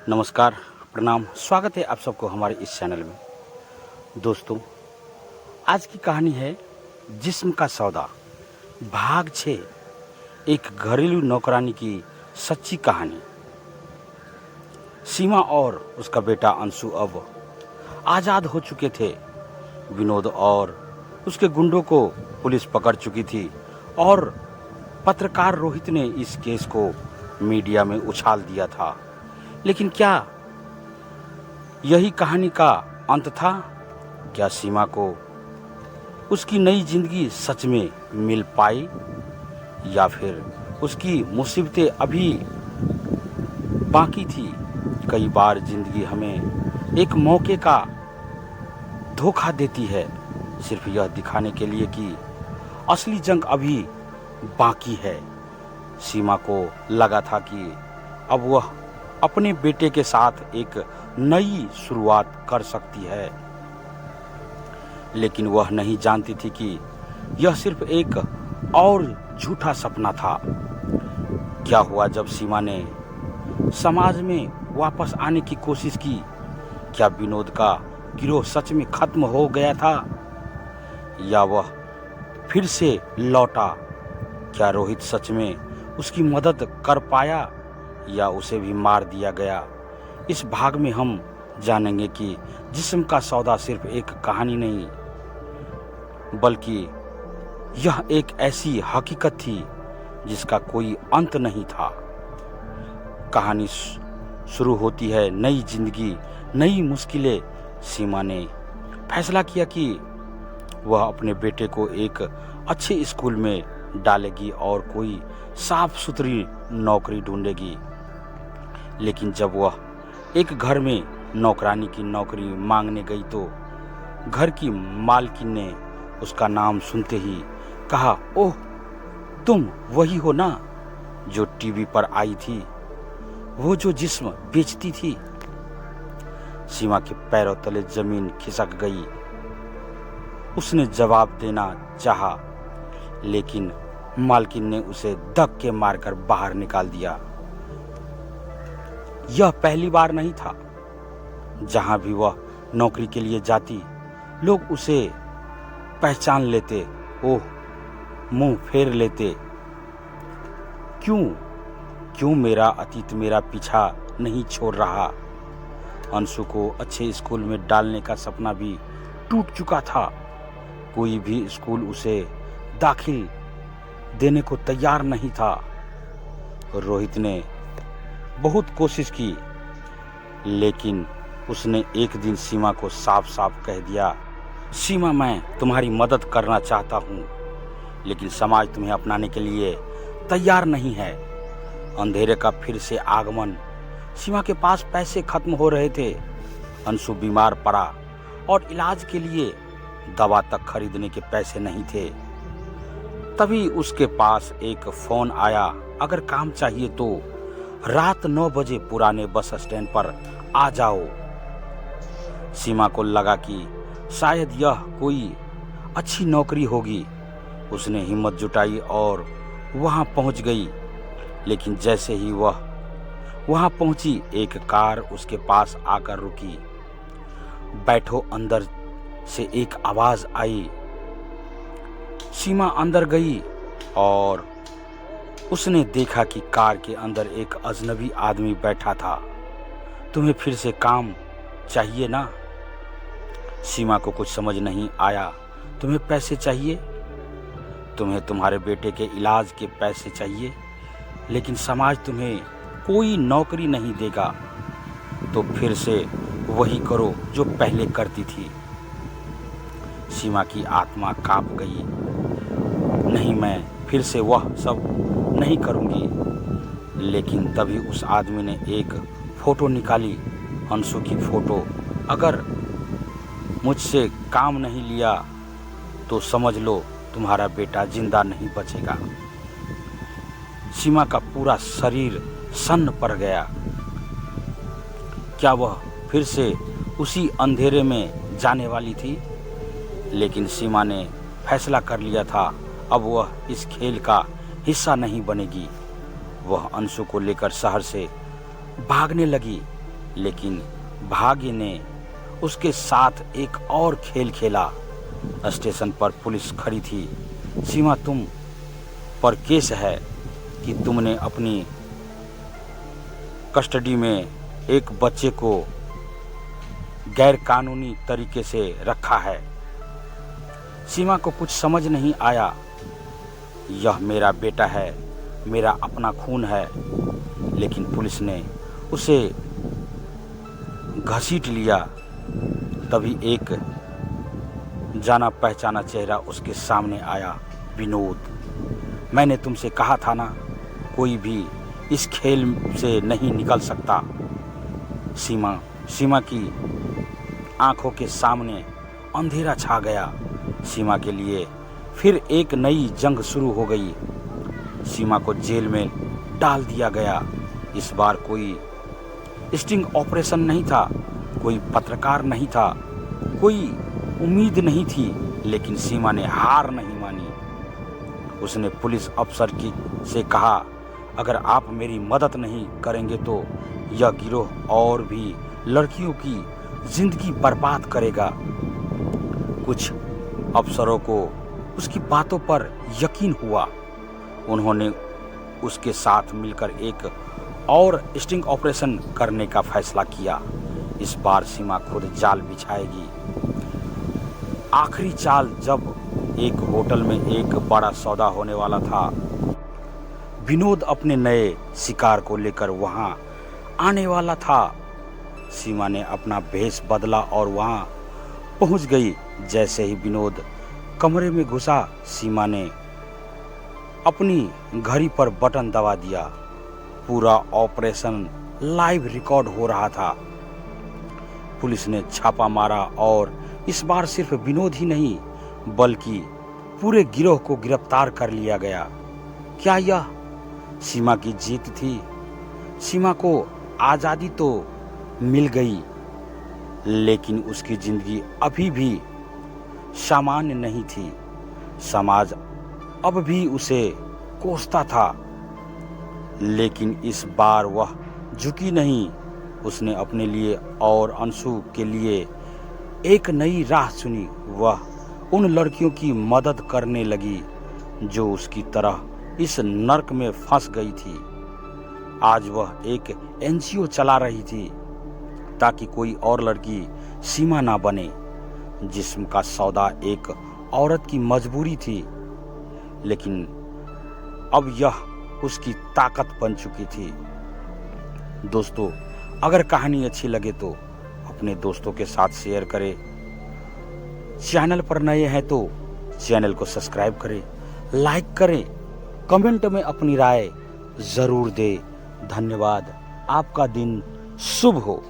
नमस्कार, प्रणाम, स्वागत है आप सबको हमारे इस चैनल में। दोस्तों, आज की कहानी है जिस्म का सौदा, भाग 6, एक घरेलू नौकरानी की सच्ची कहानी। सीमा और उसका बेटा अंशु अब आज़ाद हो चुके थे। विनोद और उसके गुंडों को पुलिस पकड़ चुकी थी और पत्रकार रोहित ने इस केस को मीडिया में उछाल दिया था। लेकिन क्या यही कहानी का अंत था? क्या सीमा को उसकी नई जिंदगी सच में मिल पाई, या फिर उसकी मुसीबतें अभी बाकी थी? कई बार जिंदगी हमें एक मौके का धोखा देती है, सिर्फ यह दिखाने के लिए कि असली जंग अभी बाकी है। सीमा को लगा था कि अब वह अपने बेटे के साथ एक नई शुरुआत कर सकती है, लेकिन वह नहीं जानती थी कि यह सिर्फ एक और झूठा सपना था। क्या हुआ जब सीमा ने समाज में वापस आने की कोशिश की? क्या विनोद का गिरोह सच में खत्म हो गया था, या वह फिर से लौटा? क्या रोहित सच में उसकी मदद कर पाया, या उसे भी मार दिया गया? इस भाग में हम जानेंगे कि जिस्म का सौदा सिर्फ एक कहानी नहीं, बल्कि यह एक ऐसी हकीकत थी जिसका कोई अंत नहीं था। कहानी शुरू होती है नई जिंदगी, नई मुश्किलें। सीमा ने फैसला किया कि वह अपने बेटे को एक अच्छे स्कूल में डालेगी और कोई साफ सुथरी नौकरी ढूंढेगी। लेकिन जब वह एक घर में नौकरानी की नौकरी मांगने गई तो घर की मालकिन ने उसका नाम सुनते ही कहा, ओह, तुम वही हो ना जो टीवी पर आई थी, वो जो जिस्म बेचती थी। सीमा के पैरों तले जमीन खिसक गई। उसने जवाब देना चाहा, लेकिन मालकिन ने उसे धक्के मारकर बाहर निकाल दिया। यह पहली बार नहीं था। जहां भी वह नौकरी के लिए जाती, लोग उसे पहचान लेते, ओह, मुंह फेर लेते। क्यों मेरा अतीत मेरा पीछा नहीं छोड़ रहा? अंशु को अच्छे स्कूल में डालने का सपना भी टूट चुका था। कोई भी स्कूल उसे दाखिल देने को तैयार नहीं था। रोहित ने बहुत कोशिश की, लेकिन उसने एक दिन सीमा को साफ साफ कह दिया, सीमा, मैं तुम्हारी मदद करना चाहता हूँ, लेकिन समाज तुम्हें अपनाने के लिए तैयार नहीं है। अंधेरे का फिर से आगमन। सीमा के पास पैसे खत्म हो रहे थे। अंशु बीमार पड़ा और इलाज के लिए दवा तक खरीदने के पैसे नहीं थे। तभी उसके पास एक फोन आया, अगर काम चाहिए तो रात 9 बजे पुराने बस स्टैंड पर आ जाओ। सीमा को लगा कि शायद यह कोई अच्छी नौकरी होगी। उसने हिम्मत जुटाई और वहां पहुंच गई। लेकिन जैसे ही वह वहां पहुंची, एक कार उसके पास आकर रुकी। बैठो, अंदर से एक आवाज आई। सीमा अंदर गई और उसने देखा कि कार के अंदर एक अजनबी आदमी बैठा था। तुम्हें फिर से काम चाहिए ना? सीमा को कुछ समझ नहीं आया। तुम्हें पैसे चाहिए? तुम्हें तुम्हारे बेटे के इलाज के पैसे चाहिए, लेकिन समाज तुम्हें कोई नौकरी नहीं देगा, तो फिर से वही करो जो पहले करती थी। सीमा की आत्मा कांप गई। नहीं, मैं फिर से वह सब नहीं करूंगी। लेकिन तभी उस आदमी ने एक फोटो निकाली, अंशु की फोटो। अगर मुझसे काम नहीं लिया तो समझ लो तुम्हारा बेटा जिंदा नहीं बचेगा। सीमा का पूरा शरीर सन्न पड़ गया। क्या वह फिर से उसी अंधेरे में जाने वाली थी? लेकिन सीमा ने फैसला कर लिया था, अब वह इस खेल का हिस्सा नहीं बनेगी। वह अंशु को लेकर शहर से भागने लगी। लेकिन भाग्य ने उसके साथ एक और खेल खेला। स्टेशन पर पुलिस खड़ी थी। सीमा, तुम पर केस है कि तुमने अपनी कस्टडी में एक बच्चे को गैर कानूनी तरीके से रखा है। सीमा को कुछ समझ नहीं आया। यह मेरा बेटा है, मेरा अपना खून है। लेकिन पुलिस ने उसे घसीट लिया। तभी एक जाना पहचाना चेहरा उसके सामने आया। विनोद, मैंने तुमसे कहा था ना, कोई भी इस खेल से नहीं निकल सकता। सीमा की आंखों के सामने अंधेरा छा गया। सीमा के लिए फिर एक नई जंग शुरू हो गई। सीमा को जेल में डाल दिया गया। इस बार कोई स्टिंग ऑपरेशन नहीं था, कोई पत्रकार नहीं था, कोई उम्मीद नहीं थी। लेकिन सीमा ने हार नहीं मानी। उसने पुलिस अफसर से कहा, अगर आप मेरी मदद नहीं करेंगे तो यह गिरोह और भी लड़कियों की जिंदगी बर्बाद करेगा। कुछ अफसरों को उसकी बातों पर यकीन हुआ। उन्होंने उसके साथ मिलकर एक और स्टिंग ऑपरेशन करने का फैसला किया। इस बार सीमा खुद जाल बिछाएगी। आखिरी चाल, जब एक होटल में एक बड़ा सौदा होने वाला था, विनोद अपने नए शिकार को लेकर वहां आने वाला था। सीमा ने अपना भेष बदला और वहां पहुंच गई। जैसे ही विनोद कमरे में घुसा, सीमा ने अपनी घड़ी पर बटन दबा दिया। पूरा ऑपरेशन लाइव रिकॉर्ड हो रहा था। पुलिस ने छापा मारा और इस बार सिर्फ विनोद ही नहीं बल्कि पूरे गिरोह को गिरफ्तार कर लिया गया। क्या यह सीमा की जीत थी? सीमा को आज़ादी तो मिल गई, लेकिन उसकी जिंदगी अभी भी सामान्य नहीं थी। समाज अब भी उसे कोसता था, लेकिन इस बार वह झुकी नहीं। उसने अपने लिए और अंशु के लिए एक नई राह चुनी। वह उन लड़कियों की मदद करने लगी जो उसकी तरह इस नर्क में फंस गई थी। आज वह एक एनजीओ चला रही थी ताकि कोई और लड़की सीमा ना बने। जिस्म का सौदा एक औरत की मजबूरी थी, लेकिन अब यह उसकी ताकत बन चुकी थी। दोस्तों, अगर कहानी अच्छी लगे तो अपने दोस्तों के साथ शेयर करें। चैनल पर नए हैं तो चैनल को सब्सक्राइब करें, लाइक करें, कमेंट में अपनी राय जरूर दें। धन्यवाद। आपका दिन शुभ हो।